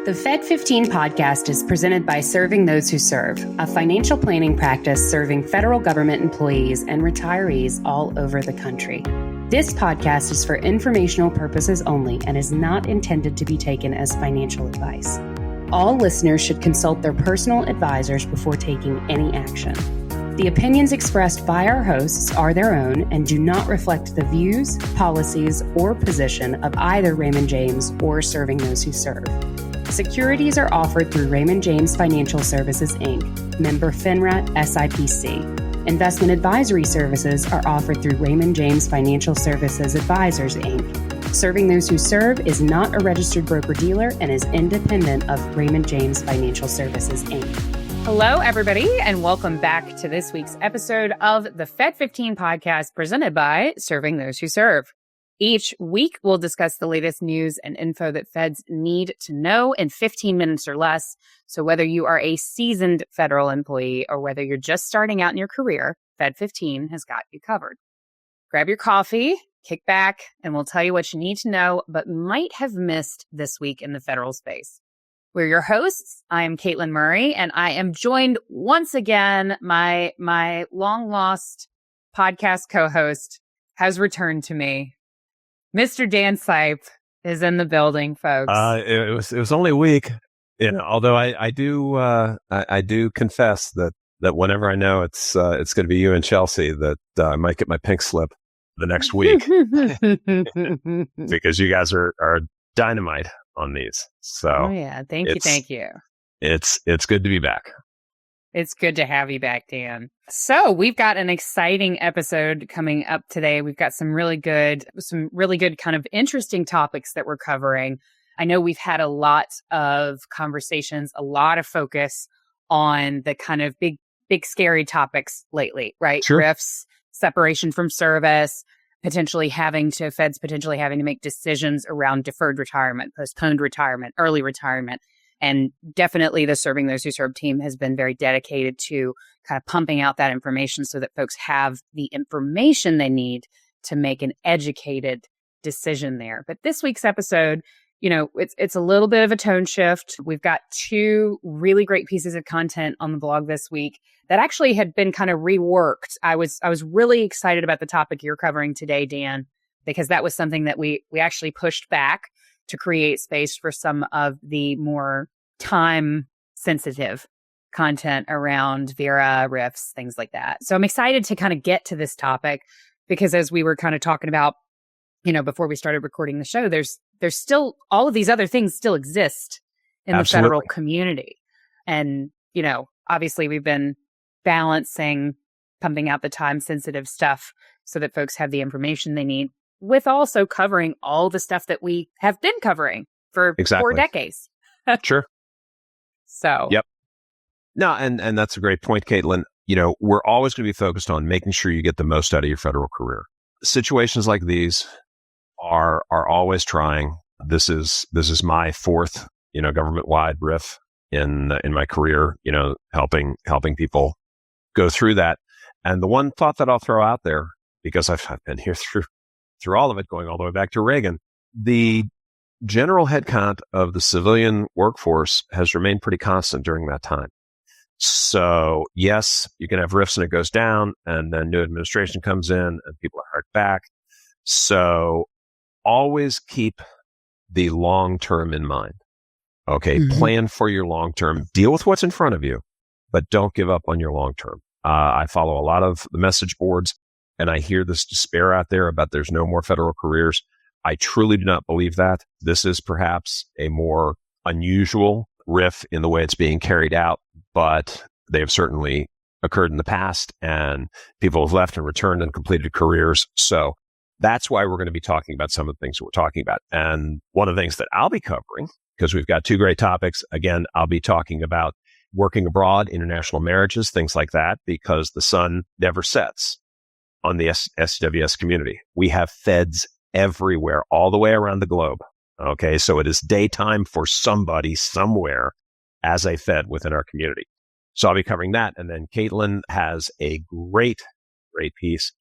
The Fed15 podcast is presented by Serving Those Who Serve, a financial planning practice serving federal government employees and retirees all over the country. This podcast is for informational purposes only and is not intended to be taken as financial advice. All listeners should consult their personal advisors before taking any action. The opinions expressed by our hosts are their own and do not reflect the views, policies, or position of either Raymond James or Serving Those Who Serve. Securities are offered through Raymond James Financial Services, Inc., member FINRA SIPC. Investment advisory services are offered through Raymond James Financial Services Advisors, Inc. Serving Those Who Serve is not a registered broker-dealer and is independent of Raymond James Financial Services, Inc. Hello, everybody, and welcome back to this week's episode of the Fed15 podcast presented by Serving Those Who Serve. Each week, we'll discuss the latest news and info that feds need to know in 15 minutes or less. So whether you are a seasoned federal employee or whether you're just starting out in your career, Fed15 has got you covered. Grab your coffee, kick back, and we'll tell you what you need to know but might have missed this week in the federal space. We're your hosts. I am Katelyn Murray, and I am joined once again. My long-lost podcast co-host has returned to me. Mr. Dan Sipe is in the building, folks. It was only a week, although I do confess that whenever I know it's going to be you and Chelsea, that I might get my pink slip the next week because you guys are dynamite on these. So thank you. It's good to be back. It's good to have you back, Dan. So we've got an exciting episode coming up today. We've got some really good kind of interesting topics that we're covering. I know we've had a lot of conversations, a lot of focus on the kind of big scary topics lately, right? Sure. RIFs, separation from service, feds potentially having to make decisions around deferred retirement, postponed retirement, early retirement. And definitely the Serving Those Who Serve team has been very dedicated to kind of pumping out that information so that folks have the information they need to make an educated decision there. But this week's episode, it's a little bit of a tone shift. We've got two really great pieces of content on the blog this week that actually had been kind of reworked. I was really excited about the topic you're covering today, Dan, because that was something that we actually pushed back to create space for some of the more time-sensitive content around VERA, RIFs, things like that. So I'm excited to kind of get to this topic because as we were kind of talking about, before we started recording the show, there's still all of these other things still exist in Absolutely. The federal community. And, obviously we've been balancing, pumping out the time-sensitive stuff so that folks have the information they need, with also covering all the stuff that we have been covering for 4 decades. Sure. So. Yep. No, and that's a great point, Katelyn. We're always going to be focused on making sure you get the most out of your federal career. Situations like these are always trying. This is my fourth, government-wide RIF in my career, helping people go through that. And the one thought that I'll throw out there, because I've been here through all of it, going all the way back to Reagan, the general headcount of the civilian workforce has remained pretty constant during that time. So yes, you can have RIFs and it goes down, and then new administration comes in and people are hired back. So always keep the long term in mind. Okay, Plan for your long term. Deal with what's in front of you, but don't give up on your long term. I follow a lot of the message boards, and I hear this despair out there about there's no more federal careers. I truly do not believe that. This is perhaps a more unusual RIF in the way it's being carried out, but they have certainly occurred in the past, and people have left and returned and completed careers. So that's why we're going to be talking about some of the things that we're talking about. And one of the things that I'll be covering, because we've got two great topics, again, I'll be talking about working abroad, international marriages, things like that, because the sun never sets on the STWS community. We have feds everywhere, all the way around the globe. Okay, so it is daytime for somebody somewhere as a fed within our community. So I'll be covering that. And then Katelyn has a great piece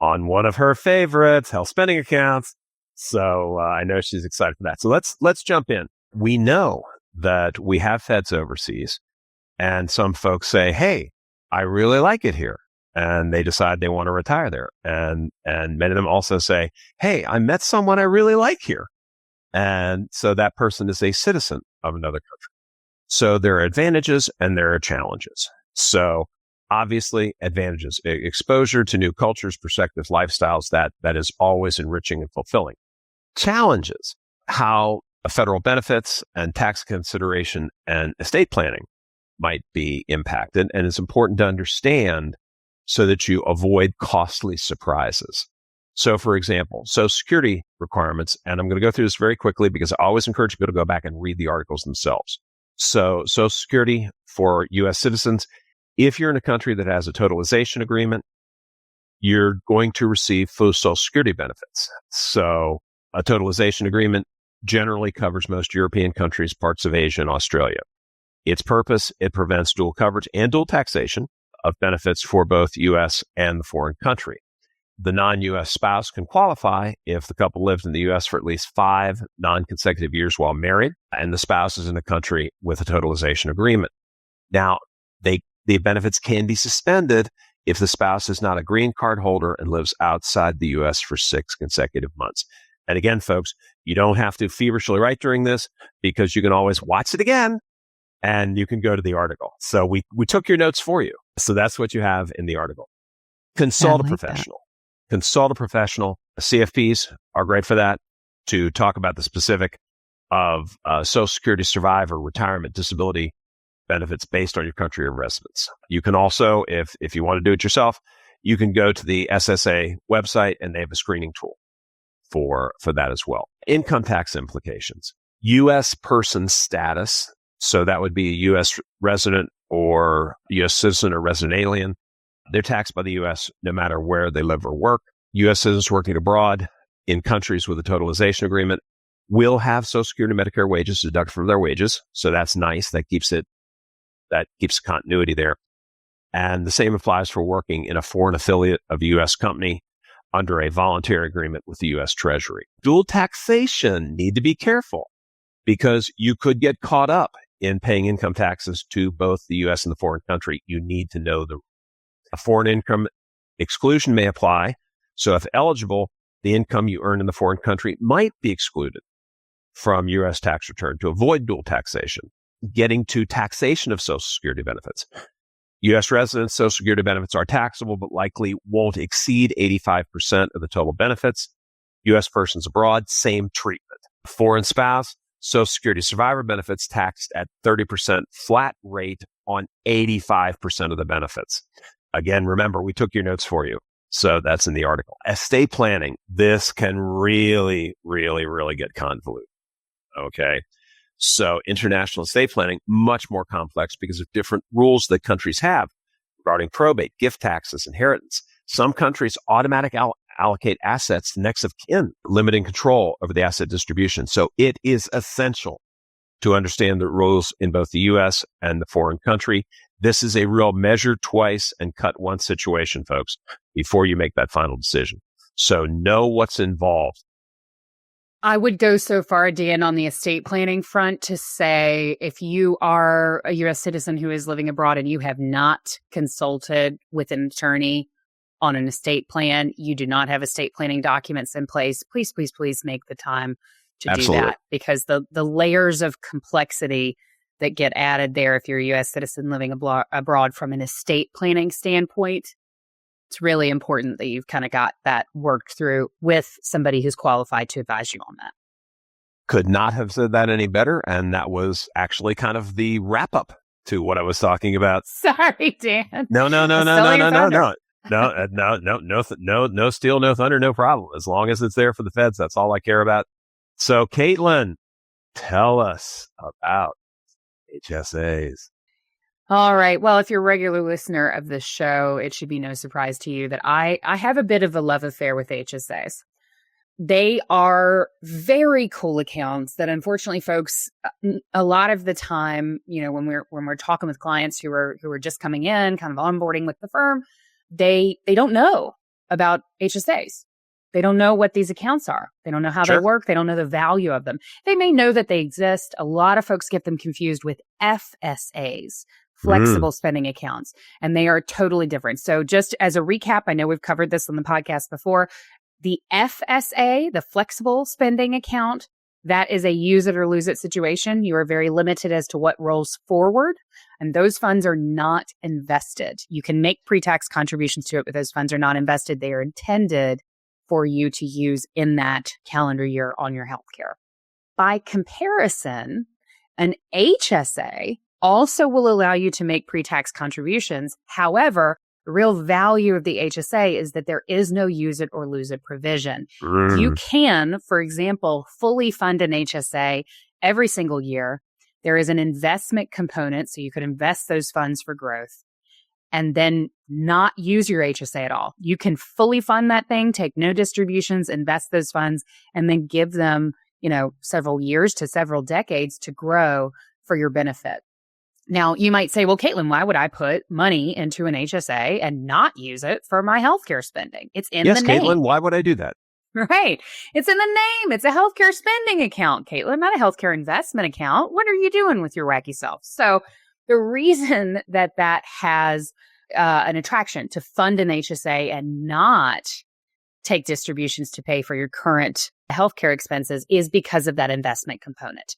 on one of her favorites, health spending accounts. So I know she's excited for that. So let's jump in. We know that we have feds overseas, and some folks say, hey, I really like it here. And they decide they want to retire there. And many of them also say, hey, I met someone I really like here. And so that person is a citizen of another country. So there are advantages and there are challenges. So obviously advantages, exposure to new cultures, perspectives, lifestyles, that is always enriching and fulfilling. Challenges, how federal benefits and tax consideration and estate planning might be impacted. And it's important to understand so that you avoid costly surprises. So for example, Social Security requirements, and I'm going to go through this very quickly because I always encourage people to go back and read the articles themselves. So Social Security for U.S. citizens, if you're in a country that has a totalization agreement, you're going to receive full Social Security benefits. So a totalization agreement generally covers most European countries, parts of Asia, and Australia. Its purpose, it prevents dual coverage and dual taxation of benefits for both U.S. and the foreign country. The non-U.S. spouse can qualify if the couple lived in the U.S. for at least 5 non-consecutive years while married, and the spouse is in a country with a totalization agreement. Now, the benefits can be suspended if the spouse is not a green card holder and lives outside the U.S. for 6 consecutive months. And again, folks, you don't have to feverishly write during this because you can always watch it again and you can go to the article. So we took your notes for you. So that's what you have in the article. Consult a professional. Consult a professional. CFPs are great for that, to talk about the specific of Social Security survivor, retirement, disability benefits based on your country of residence. You can also, if you want to do it yourself, you can go to the SSA website and they have a screening tool for that as well. Income tax implications. U.S. person status. So that would be a U.S. resident or U.S. citizen or resident alien. They're taxed by the U.S. no matter where they live or work. U.S. citizens working abroad in countries with a totalization agreement will have Social Security, Medicare wages deducted from their wages. So that's nice. That keeps continuity there. And the same applies for working in a foreign affiliate of a U.S. company under a voluntary agreement with the U.S. Treasury. Dual taxation, need to be careful because you could get caught up in paying income taxes to both the U.S. and the foreign country. You need to know a foreign income exclusion may apply. So if eligible, the income you earn in the foreign country might be excluded from U.S. tax return to avoid dual taxation. Getting to taxation of Social Security benefits. U.S. residents' Social Security benefits are taxable, but likely won't exceed 85% of the total benefits. U.S. persons abroad, same treatment. Foreign spouse, Social Security survivor benefits taxed at 30% flat rate on 85% of the benefits. Again, remember, we took your notes for you. So that's in the article. Estate planning. This can really, really, really get convoluted. Okay. So international estate planning, much more complex because of different rules that countries have regarding probate, gift taxes, inheritance. Some countries automatically allocate assets to next of kin, limiting control over the asset distribution. So it is essential to understand the rules in both the U.S. and the foreign country. This is a real measure twice and cut once situation, folks, before you make that final decision. So know what's involved. I would go so far, Dan, on the estate planning front to say if you are a U.S. citizen who is living abroad and you have not consulted with an attorney on an estate plan, you do not have estate planning documents in place, please, please, please make the time to Absolutely. do that, because the layers of complexity that get added there if you're a U.S. citizen living abroad from an estate planning standpoint, it's really important that you've kind of got that worked through with somebody who's qualified to advise you on that. Could not have said that any better. And that was actually kind of the wrap up to what I was talking about. Sorry, Dan. No steal, no thunder, no problem. As long as it's there for the feds, that's all I care about. So, Katelyn, tell us about HSAs. All right. Well, if you're a regular listener of this show, it should be no surprise to you that I have a bit of a love affair with HSAs. They are very cool accounts that, unfortunately, folks, a lot of the time, you know, when we're talking with clients who are just coming in, kind of onboarding with the firm, they don't know about HSAs They don't know what these accounts are. They don't know how they work. They don't know the value of them. They may know that they exist. A lot of folks get them confused with FSAs, flexible spending accounts, and they are totally different. So just as a recap, I know we've covered this on the podcast before. The FSA, the flexible spending account, that is a use it or lose it situation. You are very limited as to what rolls forward, and those funds are not invested. You can make pre-tax contributions to it, but those funds are not invested. They are intended for you to use in that calendar year on your healthcare. By comparison, an HSA also will allow you to make pre-tax contributions. However, the real value of the HSA is that there is no use it or lose it provision. You can, for example, fully fund an HSA every single year. There is an investment component, so you could invest those funds for growth and then not use your HSA at all. You can fully fund that thing, take no distributions, invest those funds, and then give them, several years to several decades to grow for your benefit. Now, you might say, well, Katelyn, why would I put money into an HSA and not use it for my healthcare spending? It's in the name. Yes, Katelyn, why would I do that? Right. It's in the name. It's a healthcare spending account, Katelyn, not a healthcare investment account. What are you doing with your wacky self? So the reason that has an attraction to fund an HSA and not take distributions to pay for your current healthcare expenses is because of that investment component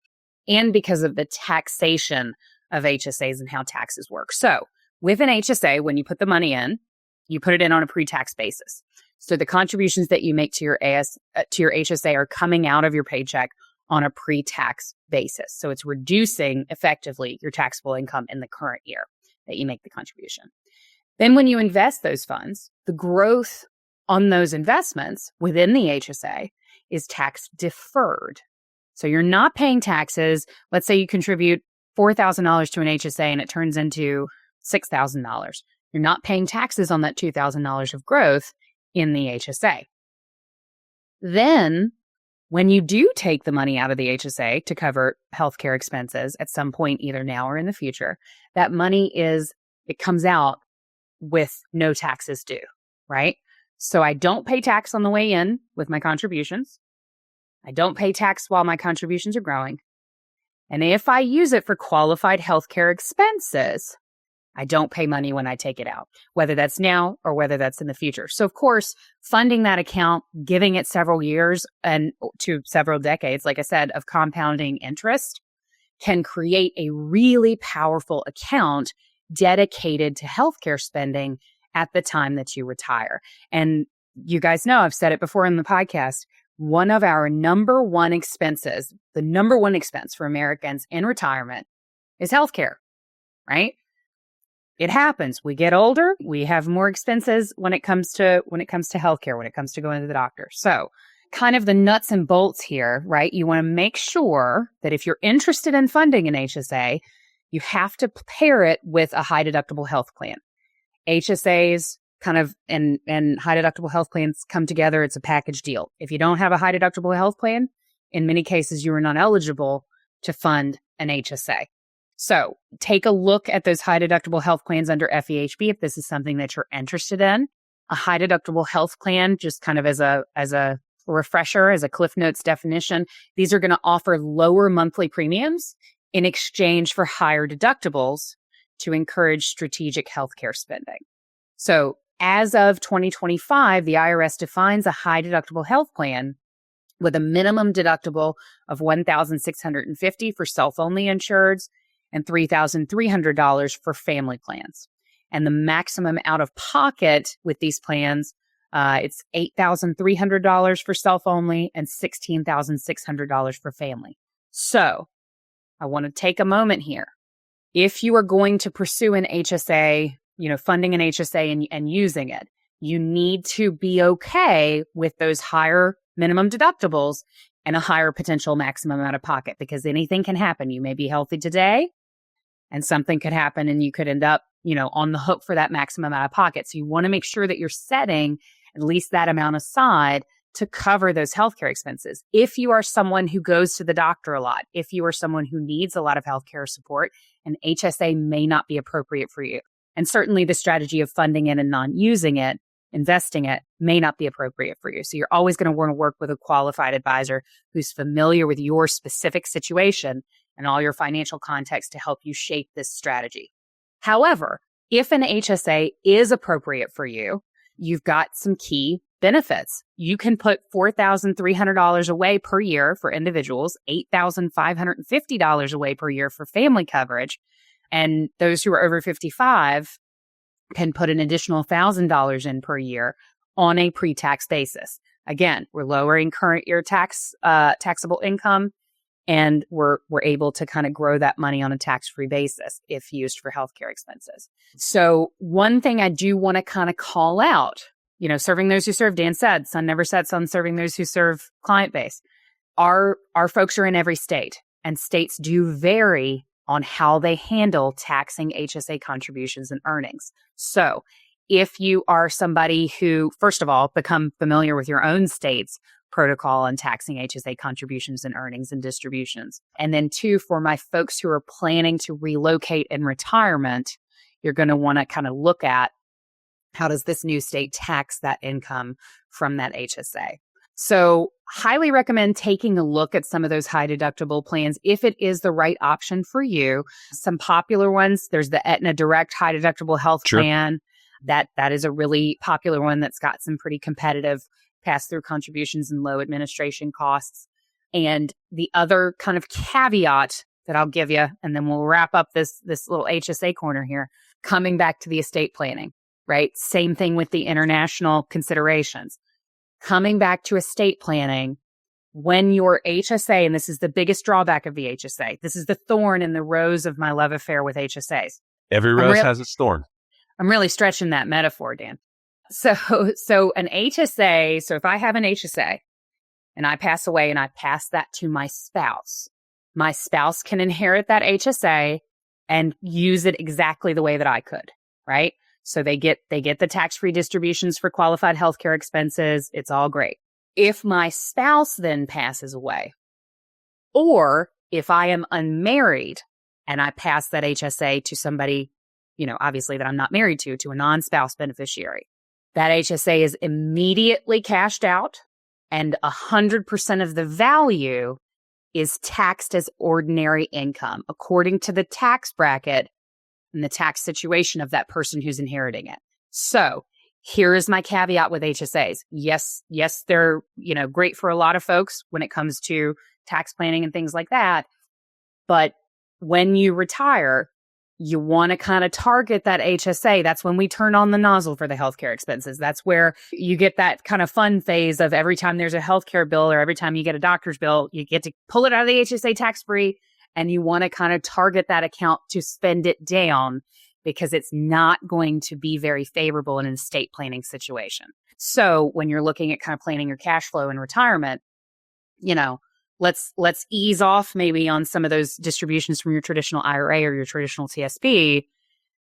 and because of the taxation of HSAs and how taxes work. So with an HSA, when you put the money in, you put it in on a pre-tax basis. So the contributions that you make to your HSA are coming out of your paycheck on a pre-tax basis. So it's reducing effectively your taxable income in the current year that you make the contribution. Then when you invest those funds, the growth on those investments within the HSA is tax deferred. So you're not paying taxes. Let's say you contribute $4,000 to an HSA and it turns into $6,000. You're not paying taxes on that $2,000 of growth in the HSA. Then, when you do take the money out of the HSA to cover healthcare expenses at some point, either now or in the future, that money it comes out with no taxes due, right? So I don't pay tax on the way in with my contributions. I don't pay tax while my contributions are growing. And if I use it for qualified healthcare expenses, I don't pay money when I take it out, whether that's now or whether that's in the future. So, of course, funding that account, giving it several years and to several decades, like I said, of compounding interest can create a really powerful account dedicated to healthcare spending at the time that you retire. And you guys know, I've said it before in the podcast, one of our number one expenses, the number one expense for Americans in retirement is healthcare, right? It happens. We get older. We have more expenses when it comes to healthcare, when it comes to going to the doctor. So kind of the nuts and bolts here, right? You want to make sure that if you're interested in funding an HSA, you have to pair it with a high deductible health plan. HSAs kind of and high deductible health plans come together. It's a package deal. If you don't have a high deductible health plan, in many cases, you are not eligible to fund an HSA. So take a look at those high deductible health plans under FEHB if this is something that you're interested in. A high deductible health plan, just kind of as a refresher, as a Cliff Notes definition, these are going to offer lower monthly premiums in exchange for higher deductibles to encourage strategic healthcare spending. So as of 2025, the IRS defines a high deductible health plan with a minimum deductible of $1,650 for self-only insureds and $3,300 for family plans. And the maximum out-of-pocket with these plans, it's $8,300 for self-only and $16,600 for family. So I want to take a moment here. If you are going to pursue an HSA, funding an HSA and using it, you need to be okay with those higher minimum deductibles and a higher potential maximum out of pocket, because anything can happen. You may be healthy today and something could happen and you could end up, on the hook for that maximum out of pocket. So you want to make sure that you're setting at least that amount aside to cover those healthcare expenses. If you are someone who goes to the doctor a lot, if you are someone who needs a lot of healthcare support, an HSA may not be appropriate for you. And certainly the strategy of funding it and not using it investing it may not be appropriate for you. So you're always going to want to work with a qualified advisor who's familiar with your specific situation and all your financial context to help you shape this strategy. However, if an HSA is appropriate for you, you've got some key benefits. You can put $4,300 away per year for individuals, $8,550 away per year for family coverage, and those who are over 55 can put an additional $1,000 in per year on a pre-tax basis. Again, we're lowering current year taxable income, and we're able to kind of grow that money on a tax-free basis if used for healthcare expenses. So one thing I do want to kind of call out, serving those who serve, Dan said, son never said son serving those who serve client base. Our folks are in every state, and states do vary on how they handle taxing HSA contributions and earnings. So if you are somebody who, first of all, become familiar with your own state's protocol on taxing HSA contributions and earnings and distributions. And then two, for my folks who are planning to relocate in retirement, you're going to want to kind of look at how does this new state tax that income from that HSA. So highly recommend taking a look at some of those high deductible plans if it is the right option for you. Some popular ones, there's the Aetna Direct high deductible health plan. That is a really popular one that's got some pretty competitive pass-through contributions and low administration costs. And the other kind of caveat that I'll give you, and then we'll wrap up this little HSA corner here, coming back to the estate planning, right? Same thing with the international considerations. Coming back to estate planning, when your HSA, and this is the biggest drawback of the HSA, this is the thorn in the rose of my love affair with HSAs. Every rose has its thorn. I'm really stretching that metaphor, Dan. So an HSA, so if I have an HSA and I pass away and I pass that to my spouse can inherit that HSA and use it exactly the way that I could, right? So they get the tax-free distributions for qualified healthcare expenses. It's all great. If my spouse then passes away, or if I am unmarried and I pass that HSA to somebody, obviously that I'm not married to a non-spouse beneficiary, that HSA is immediately cashed out and 100% of the value is taxed as ordinary income according to the tax bracket and the tax situation of that person who's inheriting it. So here is my caveat with HSAs. Yes, they're, great for a lot of folks when it comes to tax planning and things like that. But when you retire, you want to kind of target that HSA. That's when we turn on the nozzle for the healthcare expenses. That's where you get that kind of fun phase of every time there's a healthcare bill or every time you get a doctor's bill, you get to pull it out of the HSA tax-free, and you want to kind of target that account to spend it down because it's not going to be very favorable in an estate planning situation. So when you're looking at kind of planning your cash flow in retirement, let's ease off maybe on some of those distributions from your traditional IRA or your traditional TSP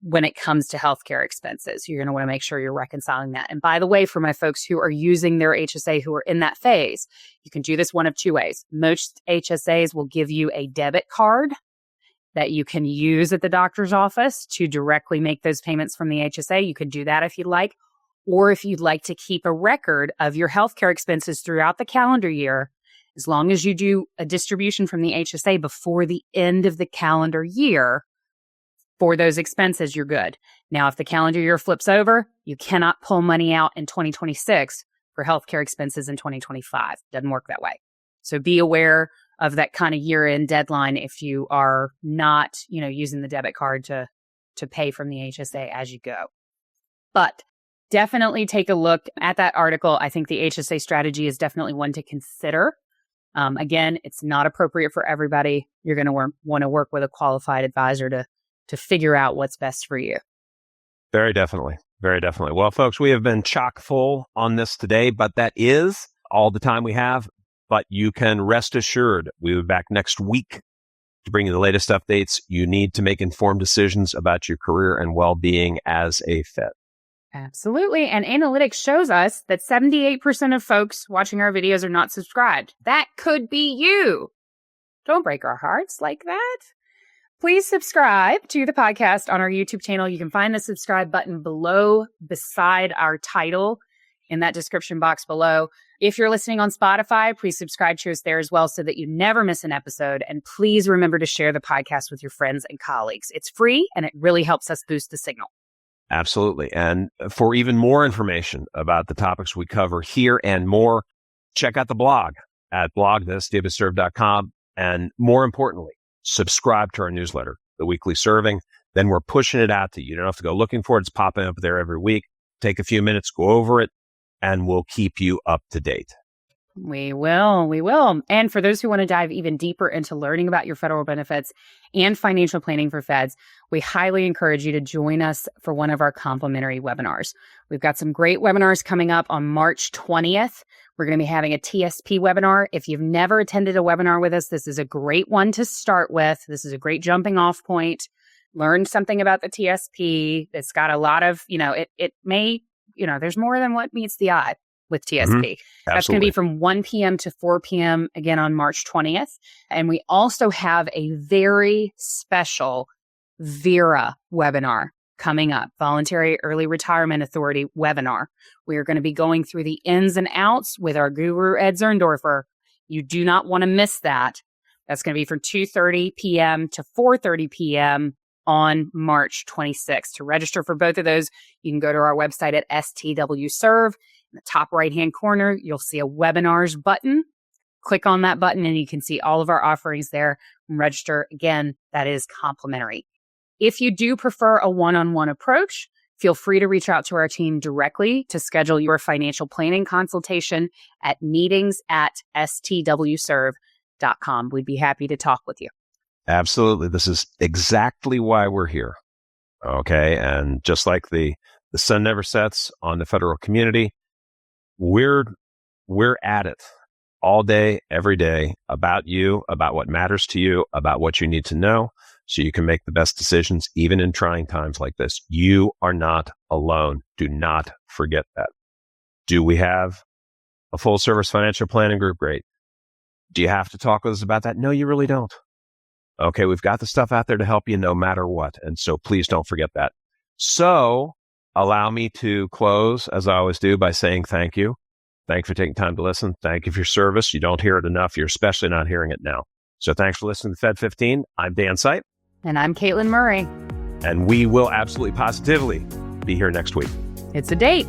when it comes to healthcare expenses. You're going to want to make sure you're reconciling that. And by the way, for my folks who are using their HSA who are in that phase, you can do this one of two ways. Most HSAs will give you a debit card that you can use at the doctor's office to directly make those payments from the HSA. You could do that if you'd like. Or if you'd like to keep a record of your healthcare expenses throughout the calendar year, as long as you do a distribution from the HSA before the end of the calendar year for those expenses, you're good. Now, if the calendar year flips over, you cannot pull money out in 2026 for healthcare expenses in 2025. Doesn't work that way. So be aware of that kind of year-end deadline if you are not, using the debit card to pay from the HSA as you go. But definitely take a look at that article. I think the HSA strategy is definitely one to consider. Again, it's not appropriate for everybody. You're going to want to work with a qualified advisor to figure out what's best for you. Very definitely. Very definitely. Well, folks, we have been chock full on this today, but that is all the time we have. But you can rest assured we'll be back next week to bring you the latest updates you need to make informed decisions about your career and well-being as a Fed. Absolutely. And analytics shows us that 78% of folks watching our videos are not subscribed. That could be you. Don't break our hearts like that. Please subscribe to the podcast on our YouTube channel. You can find the subscribe button below, beside our title in that description box below. If you're listening on Spotify, please subscribe to us there as well so that you never miss an episode. And please remember to share the podcast with your friends and colleagues. It's free and it really helps us boost the signal. Absolutely. And for even more information about the topics we cover here and more, check out the blog at blog.stwserve.com. And more importantly, subscribe to our newsletter, The Weekly Serving. Then we're pushing it out to you. You don't have to go looking for it. It's popping up there every week. Take a few minutes, go over it, and we'll keep you up to date. We will. And for those who want to dive even deeper into learning about your federal benefits and financial planning for feds, we highly encourage you to join us for one of our complimentary webinars. We've got some great webinars coming up on March 20th. We're going to be having a TSP webinar. If you've never attended a webinar with us, this is a great one to start with. This is a great jumping off point. Learn something about the TSP. It's got a lot of, it may, there's more than what meets the eye with TSP. Mm-hmm. That's going to be from 1 p.m. to 4 p.m. again on March 20th. And we also have a very special VERA webinar coming up, Voluntary Early Retirement Authority webinar. We are going to be going through the ins and outs with our guru, Ed Zerndorfer. You do not want to miss that. That's going to be from 2:30 p.m. to 4:30 p.m. on March 26th. To register for both of those, you can go to our website at STWServe. In the top right-hand corner, you'll see a webinars button. Click on that button and you can see all of our offerings there and register. Again, that is complimentary. If you do prefer a one-on-one approach, feel free to reach out to our team directly to schedule your financial planning consultation at meetings@stwserve.com. We'd be happy to talk with you. Absolutely. This is exactly why we're here. Okay. And just like the sun never sets on the federal community, we're at it all day, every day, about you, about what matters to you, about what you need to know so you can make the best decisions, even in trying times like this. You are not alone. Do not forget that. Do we have a full service financial planning group? Great. Do you have to talk with us about that? No, you really don't. Okay, we've got the stuff out there to help you no matter what. And so please don't forget that. So allow me to close, as I always do, by saying thank you. Thanks for taking time to listen. Thank you for your service. You don't hear it enough. You're especially not hearing it now. So thanks for listening to Fed15. I'm Dan Sipe. And I'm Katelyn Murray. And we will absolutely positively be here next week. It's a date.